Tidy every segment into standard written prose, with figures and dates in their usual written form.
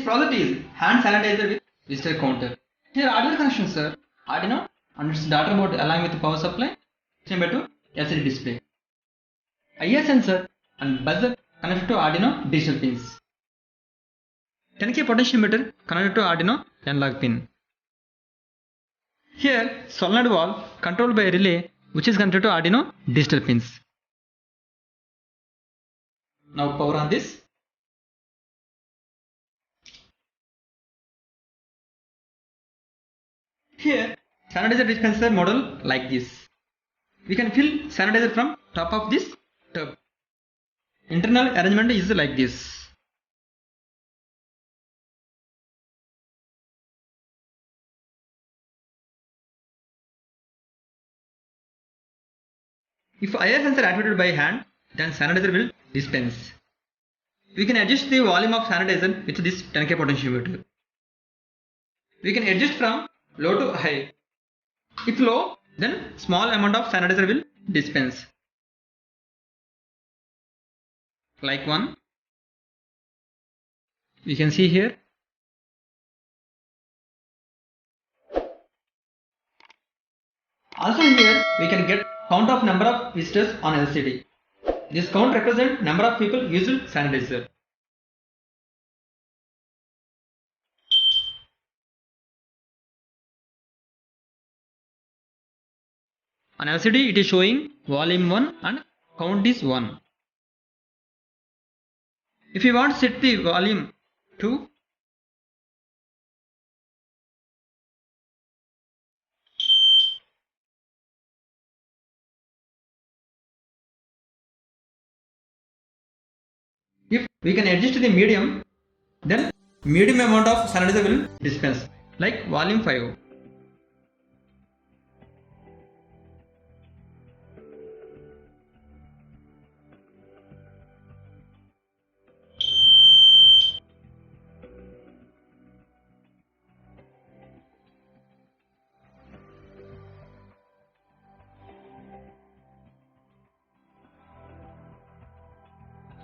project is hand sanitizer with visitor counter. Here Arduino connection, sir. Arduino and its data board along with power supply chamber to LCD display. IR sensor and buzzer connected to Arduino digital pins. 10K potentiometer connected to Arduino analog pin. Here solenoid valve controlled by a relay which is connected to Arduino digital pins. Now power on this. Here sanitizer dispenser model like this. We can fill sanitizer from top of this tub. Internal arrangement is like this. If IR sensor activated by hand, then sanitizer will dispense. We can adjust the volume of sanitizer with this 10K potentiometer. We can adjust from low to high. If low, then small amount of sanitizer will dispense. Like one. We can see here. Also here we can get count of number of visitors on LCD. This count represents number of people used sanitizer. On LCD it is showing volume 1 and count is 1. If you want to set the volume 2, if we can adjust the medium, then medium amount of sanitizer will dispense, like volume 5.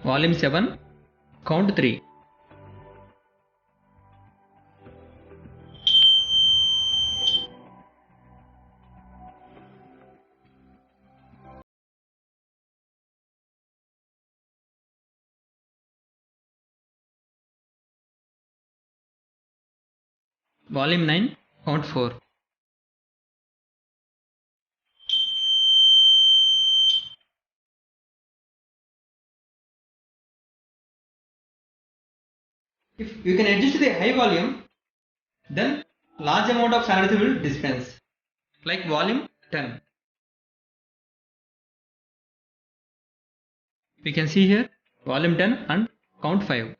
Volume 7, count 3. Volume 9, count 4. If you can adjust the high volume, then large amount of sanitizer will dispense, like volume 10. We can see here volume 10 and count 5.